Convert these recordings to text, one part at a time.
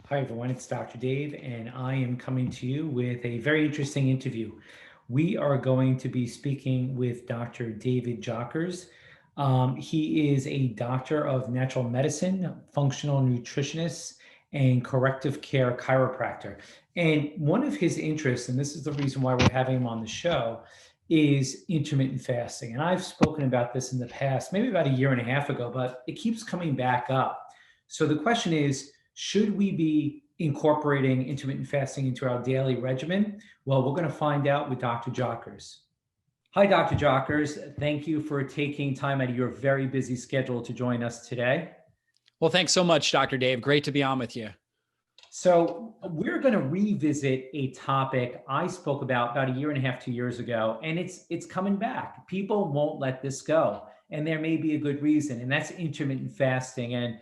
Hi, everyone. It's Dr. Dave, and I am coming to you with a very interesting interview. We are going to be speaking with Dr. David Jockers. He is a doctor of natural medicine, functional nutritionist, and corrective care chiropractor. And one of his interests, and this is the reason why we're having him on the show, is intermittent fasting. And I've spoken about this in the past, maybe about a year and a half ago, but it keeps coming back up. So the question is, should we be incorporating intermittent fasting into our daily regimen? Well, we're going to find out with Dr. Jockers. Hi, Dr. Jockers. Thank you for taking time out of your very busy schedule to join us today. Well, thanks so much, Dr. Dave. Great to be on with you. So we're going to revisit a topic I spoke about a year and a half, 2 years ago, and it's coming back. People won't let this go, and there may be a good reason, and that's intermittent fasting. And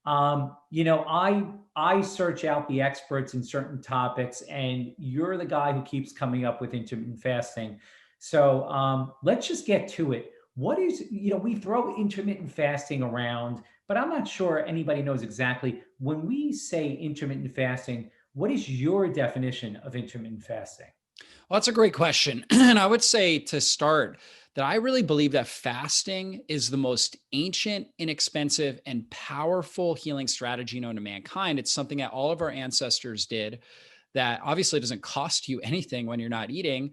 I search out the experts in certain topics, and you're the guy who keeps coming up with intermittent fasting. So let's just get to it. What is, we throw intermittent fasting around, but I'm not sure anybody knows exactly. When we say intermittent fasting, what is your definition of intermittent fasting? Well, that's a great question. And I would say to start that I really believe that fasting is the most ancient, inexpensive, and powerful healing strategy known to mankind. It's something that all of our ancestors did that obviously doesn't cost you anything when you're not eating.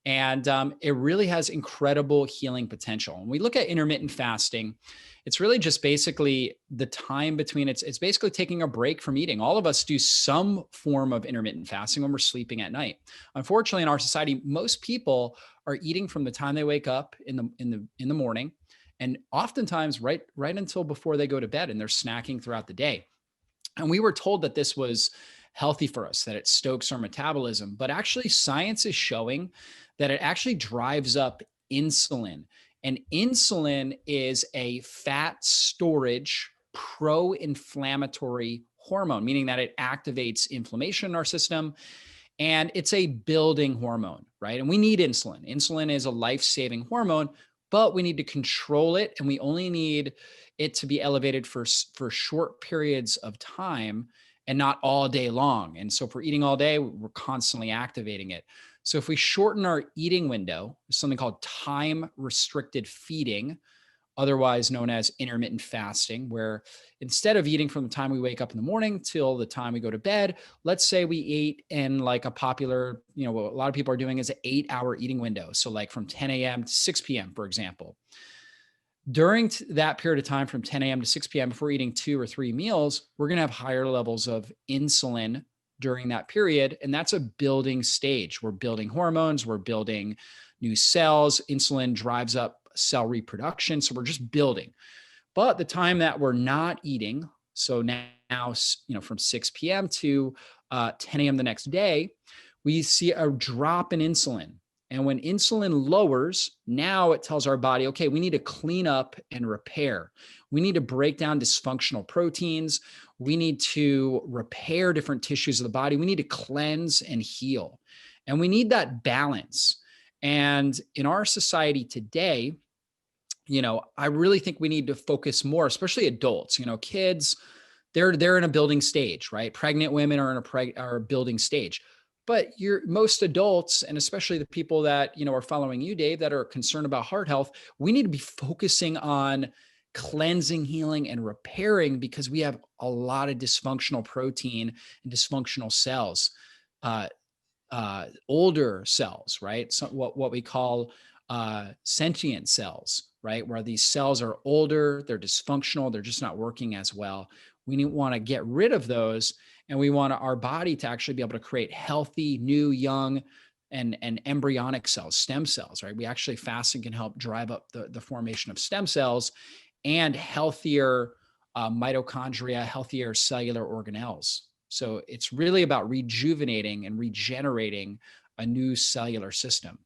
And it really has incredible healing potential. When we look at intermittent fasting, it's really just basically the time between it's basically taking a break from eating. All of us do some form of intermittent fasting when we're sleeping at night. Unfortunately, in our society, most people are eating from the time they wake up in the morning, and oftentimes right until before they go to bed, and they're snacking throughout the day. And we were told that this was healthy for us, that it stokes our metabolism. But actually, science is showing that it actually drives up insulin. And insulin is a fat storage pro-inflammatory hormone, meaning that it activates inflammation in our system. And it's a building hormone, right? And we need insulin. Insulin is a life-saving hormone, but we need to control it. And we only need it to be elevated for short periods of time and not all day long. And so if we're eating all day, we're constantly activating it. So if we shorten our eating window, there's something called time restricted feeding, otherwise known as intermittent fasting, where instead of eating from the time we wake up in the morning till the time we go to bed, let's say we ate in like a popular, what a lot of people are doing is an 8-hour eating window. So like from 10 a.m. to 6 p.m., for example. During that period of time from 10 a.m. to 6 p.m., if we're eating 2 or 3 meals, we're going to have higher levels of insulin during that period. And that's a building stage. We're building hormones, we're building new cells. Insulin drives up cell reproduction. So we're just building. But the time that we're not eating, so now from 6 p.m. to 10 a.m. the next day, we see a drop in insulin. And when insulin lowers, now it tells our body, okay, we need to clean up and repair. We need to break down dysfunctional proteins. We need to repair different tissues of the body. We need to cleanse and heal. And we need that balance. And in our society today, I really think we need to focus more, especially adults, kids, they're in a building stage, right? Pregnant women are in a building stage. But most adults, and especially the people that, are following you, Dave, that are concerned about heart health, we need to be focusing on cleansing, healing, and repairing because we have a lot of dysfunctional protein and dysfunctional cells, older cells, right? So what we call sentient cells, right? Where these cells are older, they're dysfunctional, they're just not working as well. We want to get rid of those. And we want our body to actually be able to create healthy, new, young, and embryonic cells, stem cells, right? We actually, fasting can help drive up the formation of stem cells and healthier mitochondria, healthier cellular organelles. So it's really about rejuvenating and regenerating a new cellular system.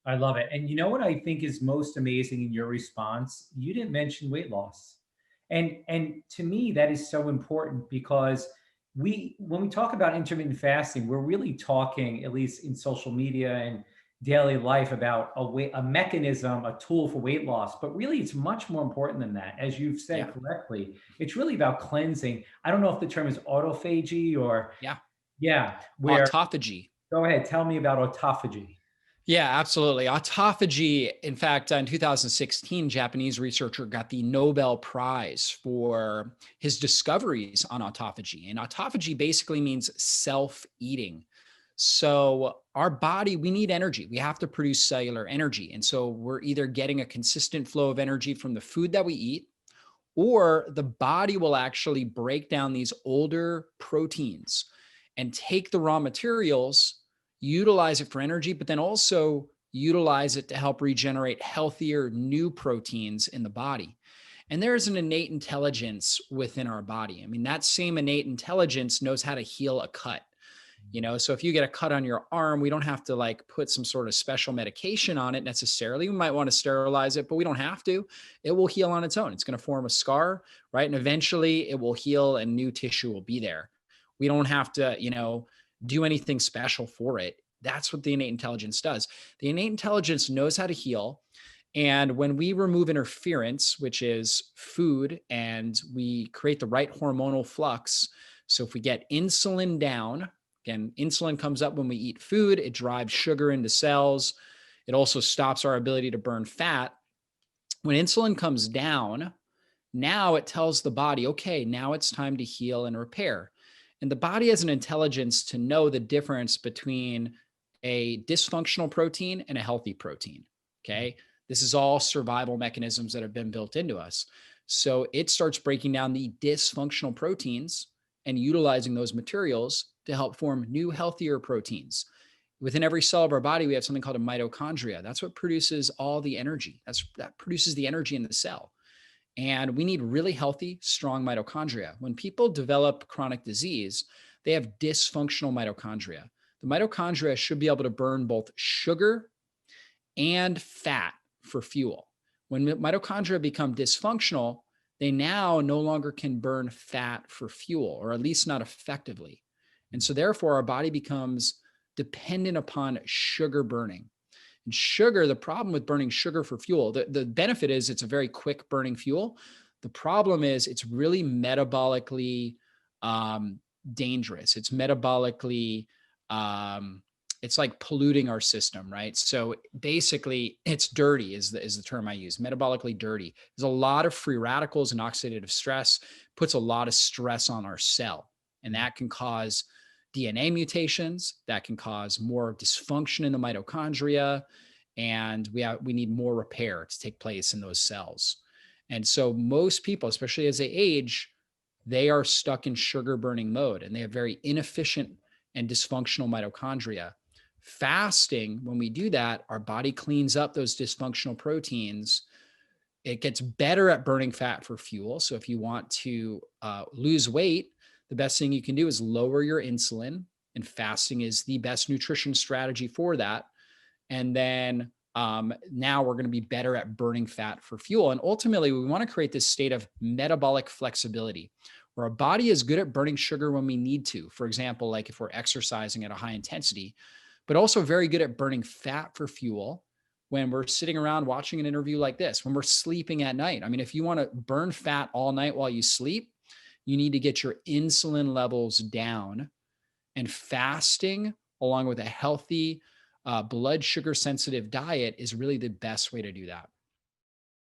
I love it. And you know what I think is most amazing in your response? You didn't mention weight loss. And to me, that is so important because when we talk about intermittent fasting, we're really talking, at least in social media and daily life about a mechanism, a tool for weight loss, but really it's much more important than that. As you've said Yeah. correctly, it's really about cleansing. I don't know if the term is autophagy or, Yeah. yeah, where, Autophagy. go ahead, tell me about autophagy. Yeah, absolutely. Autophagy, in fact, in 2016, Japanese researcher got the Nobel Prize for his discoveries on autophagy. And autophagy basically means self-eating. So our body, we need energy. We have to produce cellular energy. And so we're either getting a consistent flow of energy from the food that we eat, or the body will actually break down these older proteins and take the raw materials, utilize it for energy, but then also utilize it to help regenerate healthier new proteins in the body. And there's an innate intelligence within our body. I mean, that same innate intelligence knows how to heal a cut. So if you get a cut on your arm, we don't have to like put some sort of special medication on it necessarily. We might want to sterilize it, but we don't have to. It will heal on its own. It's going to form a scar, right? And eventually it will heal and new tissue will be there. We don't have to, do anything special for it. That's what the innate intelligence does. The innate intelligence knows how to heal. And when we remove interference, which is food, and we create the right hormonal flux, so if we get insulin down, again, insulin comes up when we eat food, it drives sugar into cells. It also stops our ability to burn fat. When insulin comes down, now it tells the body, okay, now it's time to heal and repair. And the body has an intelligence to know the difference between a dysfunctional protein and a healthy protein. Okay. This is all survival mechanisms that have been built into us. So it starts breaking down the dysfunctional proteins and utilizing those materials to help form new, healthier proteins. Within every cell of our body, we have something called a mitochondria. That's what produces all the energy. That produces the energy in the cell. And we need really healthy, strong mitochondria. When people develop chronic disease, they have dysfunctional mitochondria. The mitochondria should be able to burn both sugar and fat for fuel. When mitochondria become dysfunctional, they now no longer can burn fat for fuel, or at least not effectively. And so therefore our body becomes dependent upon sugar burning. And sugar, the problem with burning sugar for fuel, the benefit is it's a very quick burning fuel. The problem is it's really metabolically dangerous. It's metabolically, it's like polluting our system, right? So basically, it's dirty is the term I use, metabolically dirty. There's a lot of free radicals and oxidative stress, puts a lot of stress on our cell. And that can cause DNA mutations, that can cause more dysfunction in the mitochondria, and we need more repair to take place in those cells. And so most people, especially as they age, they are stuck in sugar burning mode and they have very inefficient and dysfunctional mitochondria. Fasting, when we do that, our body cleans up those dysfunctional proteins. It gets better at burning fat for fuel. So if you want to lose weight, the best thing you can do is lower your insulin, and fasting is the best nutrition strategy for that. And then now we're going to be better at burning fat for fuel. And ultimately, we want to create this state of metabolic flexibility where our body is good at burning sugar when we need to. For example, like if we're exercising at a high intensity, but also very good at burning fat for fuel when we're sitting around watching an interview like this, when we're sleeping at night. I mean, if you want to burn fat all night while you sleep, you need to get your insulin levels down, and fasting along with a healthy blood sugar sensitive diet is really the best way to do that.